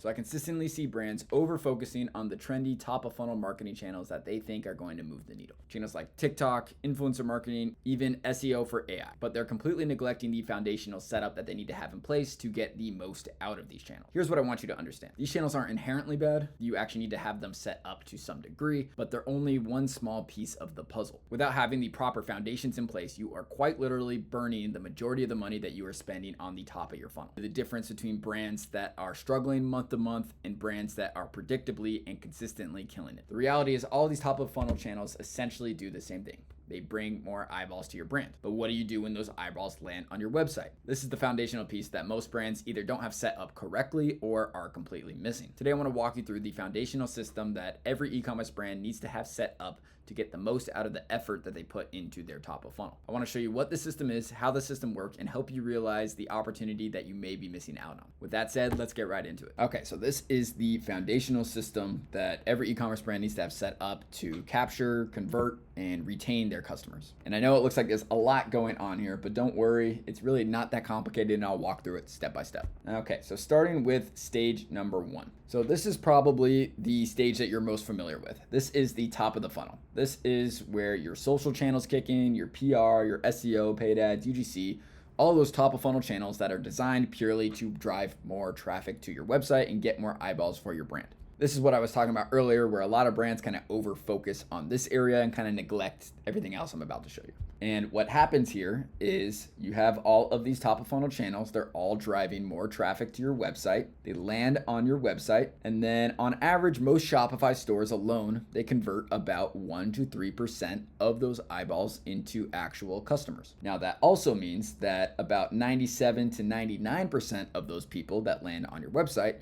So I consistently see brands over focusing on the trendy top of funnel marketing channels that they think are going to move the needle. Channels like TikTok, influencer marketing, even SEO for AI. But they're completely neglecting the foundational setup that they need to have in place to get the most out of these channels. Here's what I want you to understand. These channels aren't inherently bad. You actually need to have them set up to some degree, but they're only one small piece of the puzzle. Without having the proper foundations in place, you are quite literally burning the majority of the money that you are spending on the top of your funnel. The difference between brands that are struggling month to month and brands that are predictably and consistently killing it. The reality is all these top of funnel channels essentially do the same thing. They bring more eyeballs to your brand. But what do you do when those eyeballs land on your website? This is the foundational piece that most brands either don't have set up correctly or are completely missing. Today, I want to walk you through the foundational system that every e-commerce brand needs to have set up to get the most out of the effort that they put into their top of funnel. I want to show you what the system is, how the system works, and help you realize the opportunity that you may be missing out on. With that said, let's get right into it. Okay, so this is the foundational system that every e-commerce brand needs to have set up to capture, convert, and retain their customers. And I know it looks like there's a lot going on here, but don't worry, it's really not that complicated, and I'll walk through it step by step. Okay, so starting with stage number 1. So this is probably the stage that you're most familiar with. This is the top of the funnel. This is where your social channels kick in, your PR, your SEO, paid ads, UGC, all those top of funnel channels that are designed purely to drive more traffic to your website and get more eyeballs for your brand. This is what I was talking about earlier, where a lot of brands kind of over focus on this area and kind of neglect everything else I'm about to show you. And what happens here is you have all of these top of funnel channels. They're all driving more traffic to your website. They land on your website. And then on average, most Shopify stores alone, they convert about 1 to 3% of those eyeballs into actual customers. Now that also means that about 97 to 99% of those people that land on your website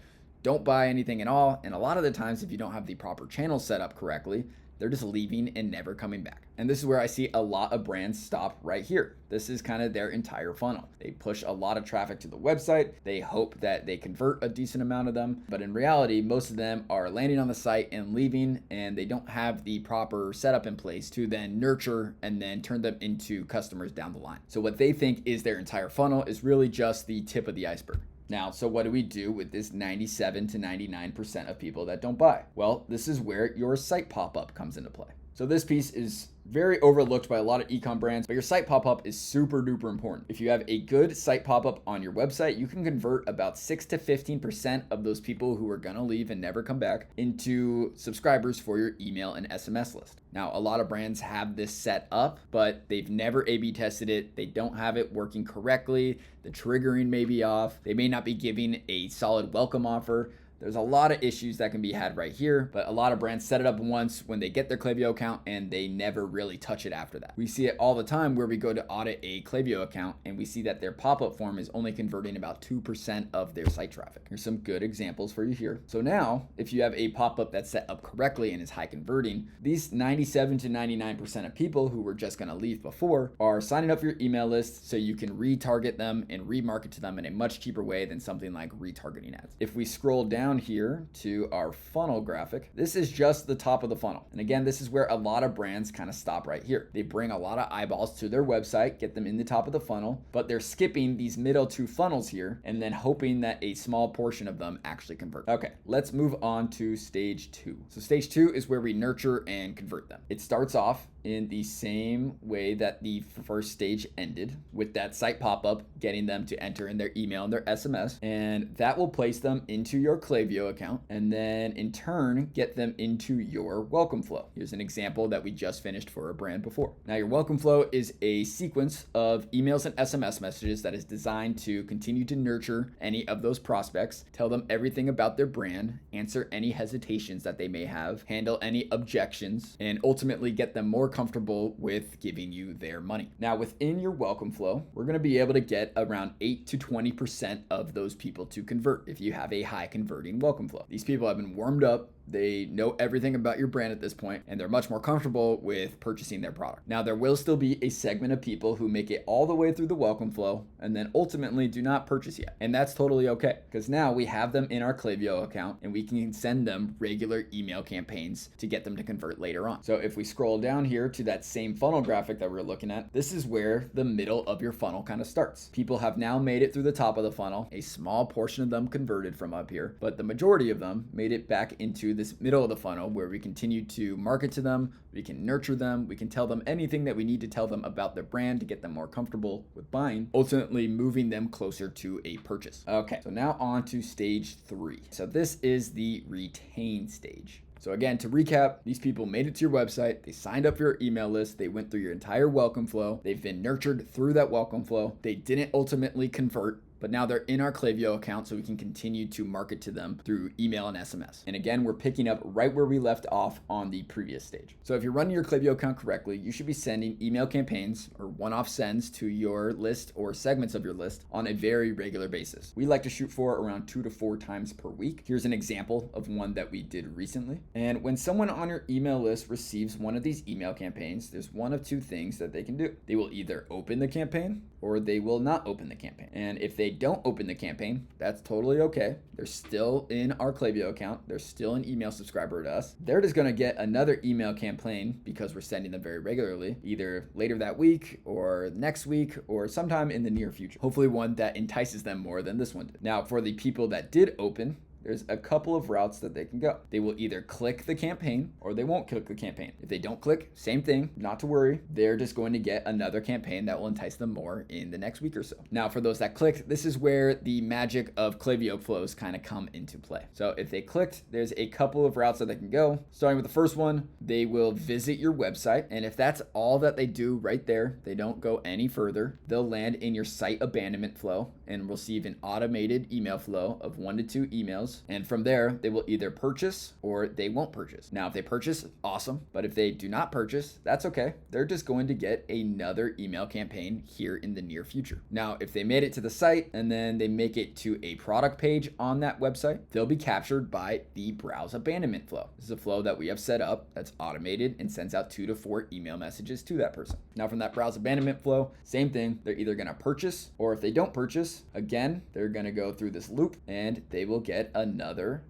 don't buy anything at all. And a lot of the times, if you don't have the proper channel set up correctly, they're just leaving and never coming back. And this is where I see a lot of brands stop right here. This is kind of their entire funnel. They push a lot of traffic to the website. They hope that they convert a decent amount of them. But in reality, most of them are landing on the site and leaving, and they don't have the proper setup in place to then nurture and then turn them into customers down the line. So what they think is their entire funnel is really just the tip of the iceberg. Now, so what do we do with this 97 to 99% of people that don't buy? Well, this is where your site pop-up comes into play. So this piece is very overlooked by a lot of e-com brands, but your site pop-up is super duper important. If you have a good site pop-up on your website, you can convert about 6 to 15% of those people who are gonna leave and never come back into subscribers for your email and SMS list. Now, a lot of brands have this set up, but they've never A/B tested it. They don't have it working correctly. The triggering may be off. They may not be giving a solid welcome offer. There's a lot of issues that can be had right here, but a lot of brands set it up once when they get their Klaviyo account and they never really touch it after that. We see it all the time where we go to audit a Klaviyo account and we see that their pop-up form is only converting about 2% of their site traffic. Here's some good examples for you here. So now, if you have a pop-up that's set up correctly and is high converting, these 97 to 99% of people who were just gonna leave before are signing up for your email list so you can retarget them and remarket to them in a much cheaper way than something like retargeting ads. If we scroll down here to our funnel graphic, this is just the top of the funnel. And again, this is where a lot of brands kind of stop right here. They bring a lot of eyeballs to their website, get them in the top of the funnel, but they're skipping these middle two funnels here and then hoping that a small portion of them actually convert. Okay, let's move on to stage 2. So stage 2 is where we nurture and convert them. It starts off in the same way that the first stage ended, with that site pop-up, getting them to enter in their email and their SMS, and that will place them into your Klaviyo account, and then in turn, get them into your welcome flow. Here's an example that we just finished for a brand before. Now, your welcome flow is a sequence of emails and SMS messages that is designed to continue to nurture any of those prospects, tell them everything about their brand, answer any hesitations that they may have, handle any objections, and ultimately get them more comfortable with giving you their money. Now, within your welcome flow, we're going to be able to get around 8 to 20% of those people to convert if you have a high converting welcome flow. These people have been warmed up They know everything about your brand at this point, and they're much more comfortable with purchasing their product. Now, there will still be a segment of people who make it all the way through the welcome flow and then ultimately do not purchase yet. And that's totally okay, because now we have them in our Klaviyo account and we can send them regular email campaigns to get them to convert later on. So if we scroll down here to that same funnel graphic that we're looking at, this is where the middle of your funnel kind of starts. People have now made it through the top of the funnel. A small portion of them converted from up here, but the majority of them made it back into this middle of the funnel where we continue to market to them, we can nurture them, we can tell them anything that we need to tell them about their brand to get them more comfortable with buying, ultimately moving them closer to a purchase. Okay, so now on to stage 3. So this is the retain stage. So again, to recap, these people made it to your website, they signed up for your email list, they went through your entire welcome flow, they've been nurtured through that welcome flow, they didn't ultimately convert, but now they're in our Klaviyo account, so we can continue to market to them through email and SMS. And again, we're picking up right where we left off on the previous stage. So if you're running your Klaviyo account correctly, you should be sending email campaigns or one-off sends to your list or segments of your list on a very regular basis. We like to shoot for around 2 to 4 times per week. Here's an example of one that we did recently. And when someone on your email list receives one of these email campaigns, there's one of 2 things that they can do. They will either open the campaign or they will not open the campaign. And if they don't open the campaign, that's totally okay. They're still in our Klaviyo account. They're still an email subscriber to us. They're just gonna get another email campaign because we're sending them very regularly, either later that week or next week or sometime in the near future. Hopefully one that entices them more than this one did. Now, for the people that did open, there's a couple of routes that they can go. They will either click the campaign or they won't click the campaign. If they don't click, same thing, not to worry. They're just going to get another campaign that will entice them more in the next week or so. Now, for those that clicked, this is where the magic of Klaviyo flows kind of come into play. So if they clicked, there's a couple of routes that they can go. Starting with the first one, they will visit your website. And if that's all that they do right there, they don't go any further, they'll land in your site abandonment flow and receive an automated email flow of 1 to 2 emails. And from there, they will either purchase or they won't purchase. Now, if they purchase, awesome. But if they do not purchase, that's okay. They're just going to get another email campaign here in the near future. Now, if they made it to the site and then they make it to a product page on that website, they'll be captured by the browse abandonment flow. This is a flow that we have set up that's automated and sends out 2 to 4 email messages to that person. Now, from that browse abandonment flow, same thing. They're either going to purchase, or if they don't purchase, again, they're going to go through this loop and they will get another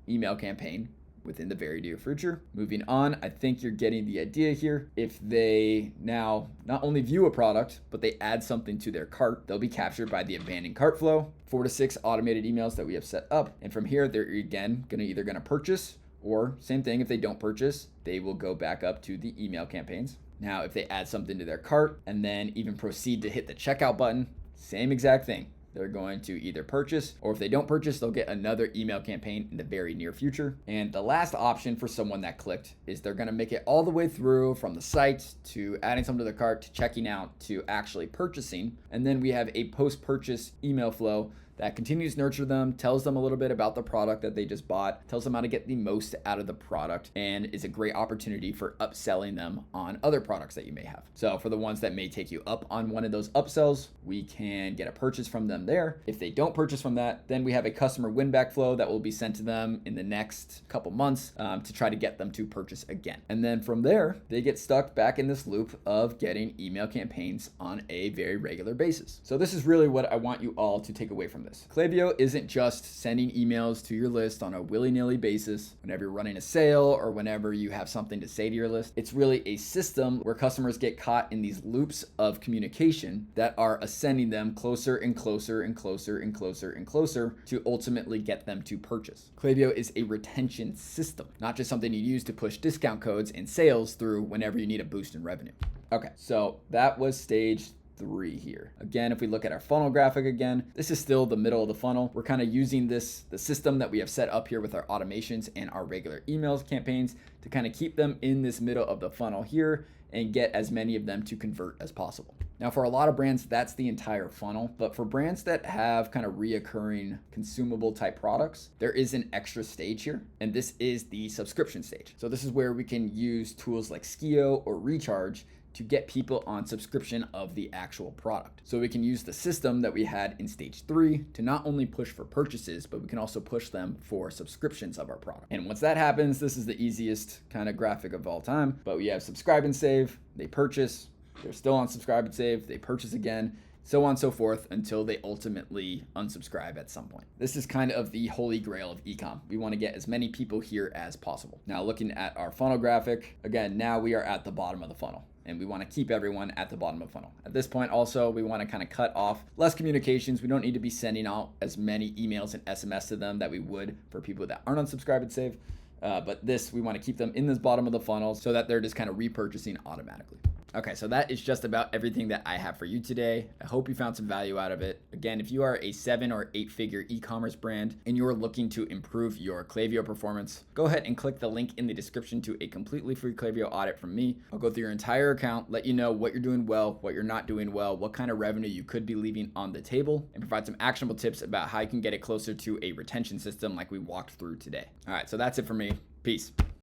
email campaign within the very near future. Moving on, I think you're getting the idea here. If they now not only view a product, but they add something to their cart, they'll be captured by the abandoned cart flow, 4 to 6 automated emails that we have set up. And from here, they're again either going to purchase, or same thing, if they don't purchase, they will go back up to the email campaigns. Now, if they add something to their cart and then even proceed to hit the checkout button, same exact thing. They're going to either purchase, or if they don't purchase, they'll get another email campaign in the very near future. And the last option for someone that clicked is they're going to make it all the way through from the site to adding something to the cart to checking out to actually purchasing. And then we have a post-purchase email flow that continues to nurture them, tells them a little bit about the product that they just bought, tells them how to get the most out of the product, and is a great opportunity for upselling them on other products that you may have. So for the ones that may take you up on one of those upsells, we can get a purchase from them there. If they don't purchase from that, then we have a customer win back flow that will be sent to them in the next couple months to try to get them to purchase again. And then from there, they get stuck back in this loop of getting email campaigns on a very regular basis. So this is really what I want you all to take away from this. Klaviyo isn't just sending emails to your list on a willy-nilly basis whenever you're running a sale or whenever you have something to say to your list. It's really a system where customers get caught in these loops of communication that are ascending them closer and closer and closer and closer and closer to ultimately get them to purchase. Klaviyo is a retention system, not just something you use to push discount codes and sales through whenever you need a boost in revenue. Okay, so that was stage 3 here. Again, if we look at our funnel graphic again, this is still the middle of the funnel. We're kind of using the system that we have set up here with our automations and our regular emails campaigns to kind of keep them in this middle of the funnel here and get as many of them to convert as possible. Now, for a lot of brands, that's the entire funnel. But for brands that have kind of reoccurring consumable type products, there is an extra stage here. And this is the subscription stage. So this is where we can use tools like Skio or Recharge to get people on subscription of the actual product. So we can use the system that we had in stage 3 to not only push for purchases, but we can also push them for subscriptions of our product. And once that happens, this is the easiest kind of graphic of all time, but we have subscribe and save, they purchase, they're still on subscribe and save, they purchase again, so on and so forth until they ultimately unsubscribe at some point. This is kind of the holy grail of ecom. We want to get as many people here as possible. Now looking at our funnel graphic, again, now we are at the bottom of the funnel and we want to keep everyone at the bottom of the funnel. At this point also, we want to kind of cut off less communications. We don't need to be sending out as many emails and SMS to them that we would for people that aren't unsubscribed and save. But this, we want to keep them in this bottom of the funnel so that they're just kind of repurchasing automatically. Okay, so that is just about everything that I have for you today. I hope you found some value out of it. Again, if you are a 7 or 8 figure e-commerce brand and you're looking to improve your Klaviyo performance, go ahead and click the link in the description to a completely free Klaviyo audit from me. I'll go through your entire account, let you know what you're doing well, what you're not doing well, what kind of revenue you could be leaving on the table, and provide some actionable tips about how you can get it closer to a retention system like we walked through today. All right, so that's it for me. Peace.